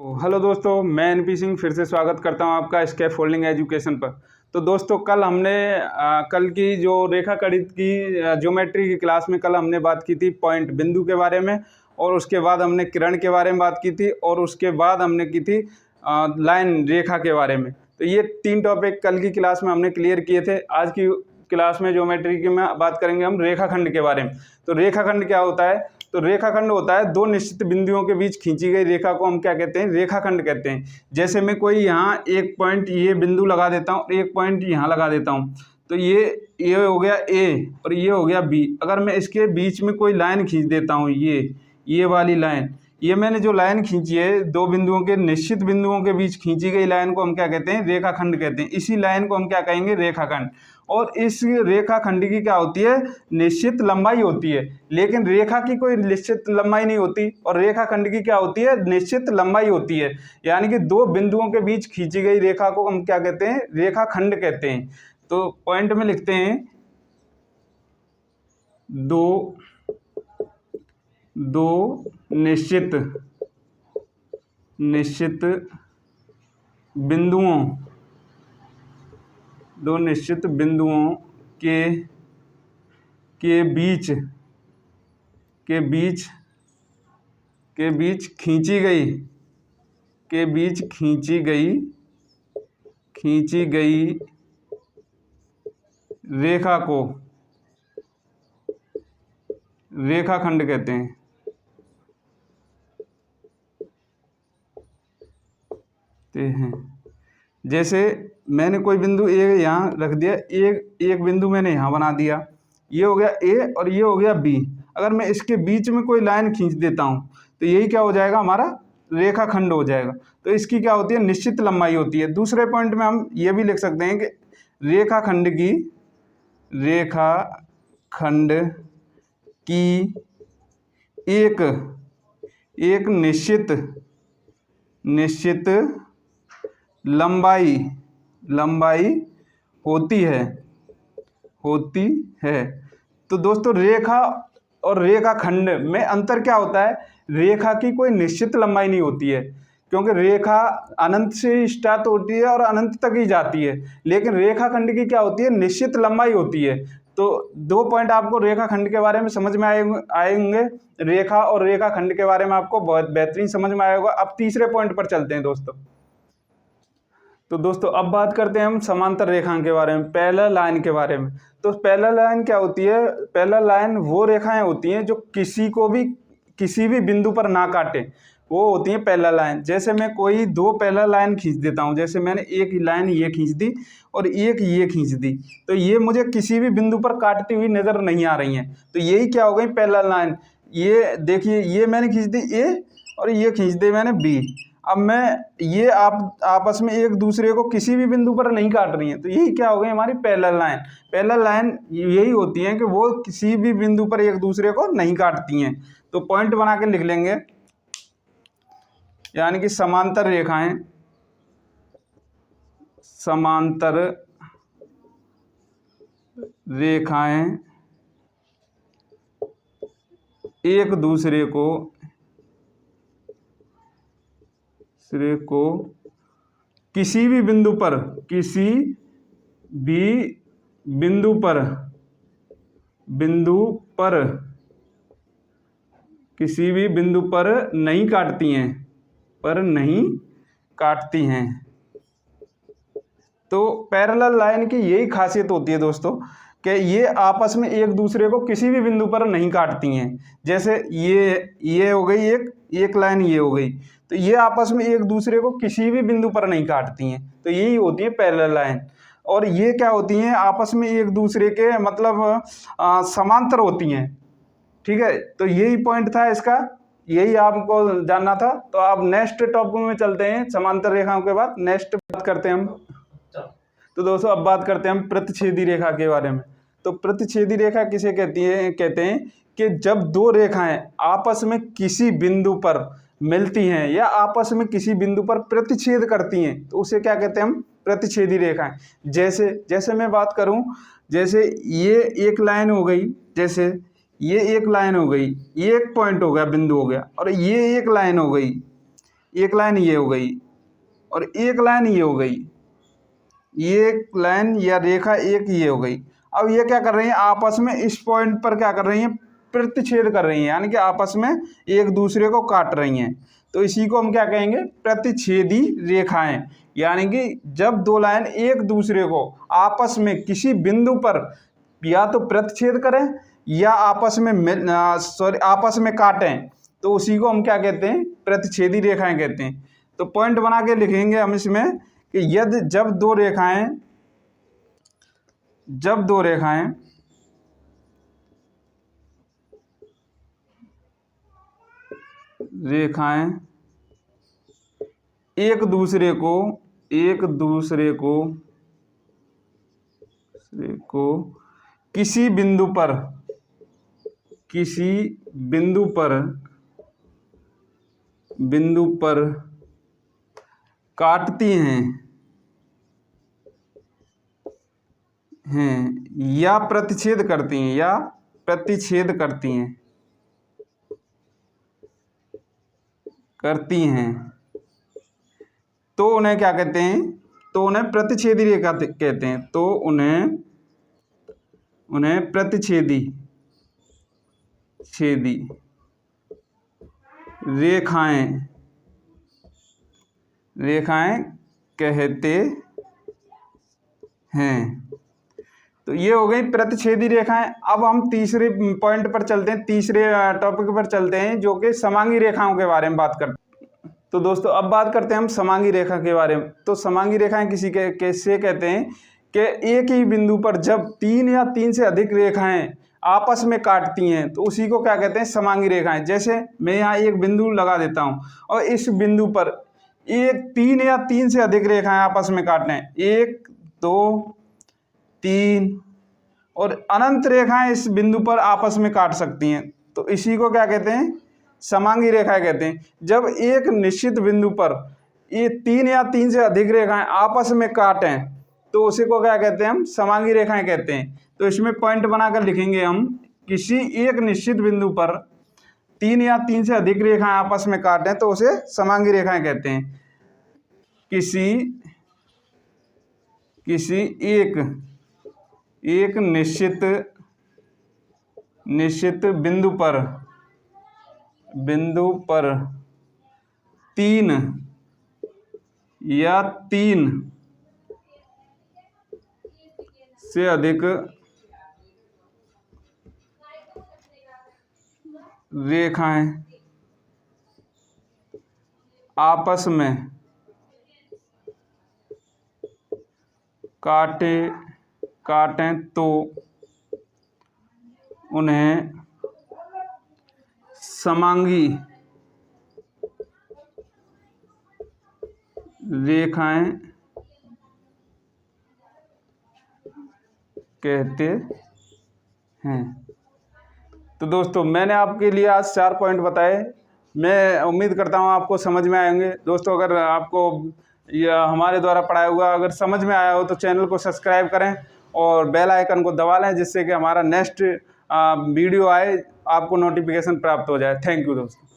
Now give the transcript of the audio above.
Hello दोस्तों, मैं NP Singh फिर से स्वागत करता हूं आपका स्केप फोल्डिंग एजुकेशन पर। तो दोस्तों कल हमने कल की जो रेखागणित की ज्योमेट्री की क्लास में कल हमने बात की थी पॉइंट बिंदु के बारे में, और उसके बाद हमने किरण के बारे में बात की थी, और उसके बाद हमने की थी लाइन रेखा के बारे में। तो ये 3 टॉपिक कल की क्लास में हमने क्लियर किए थे। आज की क्लास में ज्योमेट्री की में बात करेंगे हम रेखाखंड के बारे में। तो रेखाखंड क्या होता है? तो रेखाखंड होता है दो निश्चित बिंदुओं के बीच खींची गई रेखा को हम क्या कहते हैं? रेखाखंड कहते हैं। जैसे मैं कोई यहाँ एक पॉइंट ये बिंदु लगा देता हूँ, एक पॉइंट यहाँ लगा देता हूँ, तो ये हो गया ए और ये हो गया बी। अगर मैं इसके बीच में कोई लाइन खींच देता हूँ, ये वाली लाइन, ये मैंने जो लाइन खींची है दो बिंदुओं के निश्चित बिंदुओं के बीच खींची गई लाइन को हम क्या कहते हैं? रेखाखंड कहते हैं। इसी लाइन को हम क्या कहेंगे? रेखाखंड। और इस रेखाखंड की क्या होती है? निश्चित लंबाई होती है। लेकिन रेखा की कोई निश्चित लंबाई नहीं होती, और रेखाखंड की क्या होती है? निश्चित लंबाई होती है। यानी कि दो बिंदुओं के बीच खींची गई रेखा को हम क्या कहते हैं? रेखाखंड कहते हैं। तो पॉइंट में लिखते हैं दो निश्चित बिंदुओं के बीच खींची गई रेखा को रेखाखंड कहते हैं। जैसे मैंने कोई बिंदु ए यहाँ रख दिया, एक बिंदु मैंने यहाँ बना दिया, ये हो गया ए और ये हो गया बी। अगर मैं इसके बीच में कोई लाइन खींच देता हूँ तो यही क्या हो जाएगा? हमारा रेखाखंड हो जाएगा। तो इसकी क्या होती है? निश्चित लंबाई होती है। दूसरे पॉइंट में हम ये भी लिख सकते हैं कि रेखाखंड की एक निश्चित लंबाई होती है। तो दोस्तों रेखा और रेखाखंड में अंतर क्या होता है? रेखा की कोई निश्चित लंबाई नहीं होती है, क्योंकि रेखा अनंत से स्टार्ट होती है और अनंत तक ही जाती है। लेकिन रेखाखंड की क्या होती है? निश्चित लंबाई होती है। तो 2 पॉइंट आपको रेखाखंड के बारे में समझ में आएंगे। रेखा और रेखाखंड के बारे में आपको बहुत बेहतरीन समझ में आएगा। अब तीसरे पॉइंट पर चलते हैं दोस्तों। तो दोस्तों अब बात करते हैं हम समांतर रेखाओं के बारे में, पैरेलल लाइन के बारे में। तो पैरेलल लाइन क्या होती है? पैरेलल लाइन वो रेखाएं होती हैं जो किसी भी बिंदु पर ना काटे, वो होती है पैरेलल लाइन। जैसे मैं कोई 2 पैरेलल लाइन खींच देता हूँ, जैसे मैंने एक लाइन ये खींच दी और एक ये खींच दी, तो ये मुझे किसी भी बिंदु पर काटती हुई नजर नहीं आ रही हैं। तो यही क्या हो गई? Parallel line. ये देखिए, ये मैंने खींच दी ए और ये खींच दी मैंने बी। अब ये आप आपस में एक दूसरे को किसी भी बिंदु पर नहीं काट रही हैं, तो यही क्या हो गई? हमारी पैरेलल लाइन। पैरेलल लाइन यही होती हैं कि वो किसी भी बिंदु पर एक दूसरे को नहीं काटती हैं। तो पॉइंट बना के लिख लेंगे, यानी कि समांतर रेखाएं एक दूसरे को किसी भी बिंदु पर नहीं काटती हैं। तो पैरेलल लाइन की यही खासियत होती है दोस्तों कि ये आपस में एक दूसरे को किसी भी बिंदु पर नहीं काटती हैं। जैसे ये हो गई एक लाइन, ये हो गई, तो ये आपस में एक दूसरे को किसी भी बिंदु पर नहीं काटती हैं। तो यही होती है पैरेलल लाइन। और ये क्या होती हैं? आपस में एक दूसरे के मतलब समांतर होती हैं। ठीक है, तो यही पॉइंट था इसका, यही आपको जानना था। तो आप नेक्स्ट टॉपिक में चलते हैं। समांतर रेखाओं के बाद नेक्स्ट बात करते हैं हम। तो दोस्तों अब बात करते हैं हम प्रतिच्छेदी रेखा के बारे में। तो प्रतिच्छेदी रेखा किसे कहते हैं कि जब दो रेखाएं आपस में किसी बिंदु पर मिलती हैं या आपस में किसी बिंदु पर प्रतिच्छेद करती हैं, तो उसे क्या कहते हैं हम? प्रतिच्छेदी रेखाएं। जैसे मैं बात करूं, जैसे ये एक लाइन हो गई, जैसे ये एक लाइन हो गई, ये एक पॉइंट हो गया, बिंदु हो गया, और ये एक लाइन हो गई, एक लाइन ये हो गई और एक लाइन ये हो गई, एक लाइन या रेखा एक ये हो गई। अब ये क्या कर रही है, आपस में इस पॉइंट पर क्या कर रही है, प्रतिच्छेद कर रही हैं, यानी कि आपस में एक दूसरे को काट रही हैं। तो इसी को हम क्या कहेंगे, प्रतिच्छेदी रेखाएं। यानी कि जब दो लाइन एक दूसरे को आपस में किसी बिंदु पर या तो प्रतिच्छेद करें या आपस में काटें, तो उसी को हम क्या कहते हैं, प्रतिच्छेदी रेखाएं कहते हैं। तो पॉइंट बना के लिखेंगे हम इसमें कि यदि जब दो रेखाएं एक दूसरे को किसी बिंदु पर काटती हैं या प्रतिच्छेद करती हैं, तो उन्हें क्या कहते हैं, तो उन्हें प्रतिच्छेदी रेखा कहते हैं। तो उन्हें प्रतिच्छेदी रेखाएं कहते हैं। तो ये हो गई प्रतिच्छेदी रेखाएं। अब हम तीसरे पॉइंट पर चलते हैं, तीसरे टॉपिक पर चलते हैं, जो कि समांगी रेखाओं के बारे में बात करते हैं। तो दोस्तों अब बात करते हैं हम समांगी रेखा के बारे में। तो समांगी रेखाएं कैसे कहते हैं कि एक ही बिंदु पर जब तीन या तीन से अधिक रेखाएं आपस में काटती हैं, तो उसी को क्या कहते हैं, समांगी रेखाएं। जैसे मैं यहाँ एक बिंदु लगा देता हूँ और इस बिंदु पर तीन या तीन से अधिक रेखाएं आपस में काटें, 1 2 3 और अनंत रेखाएं इस बिंदु पर आपस में काट सकती हैं, तो इसी को क्या कहते हैं, समांगी रेखाएं कहते हैं। जब एक निश्चित बिंदु पर ये तीन या तीन से अधिक रेखाएं आपस में काटें, तो उसी को क्या कहते हैं, हम समांगी रेखाएं कहते हैं। तो इसमें पॉइंट बनाकर लिखेंगे हम, किसी एक निश्चित बिंदु पर तीन या तीन से अधिक रेखाएं आपस में काटें तो उसे समांगी रेखाएं कहते हैं। किसी एक निश्चित बिंदु पर तीन या तीन से अधिक रेखाएं आपस में काटें तो उन्हें समांगी रेखाएं कहते हैं। तो दोस्तों मैंने आपके लिए आज 4 पॉइंट बताए। मैं उम्मीद करता हूँ आपको समझ में आएंगे। दोस्तों अगर आपको यह हमारे द्वारा पढ़ाया हुआ अगर समझ में आया हो तो चैनल को सब्सक्राइब करें और बेल आइकन को दबा लें, जिससे कि हमारा नेक्स्ट वीडियो आए आपको नोटिफिकेशन प्राप्त हो जाए। थैंक यू दोस्तों।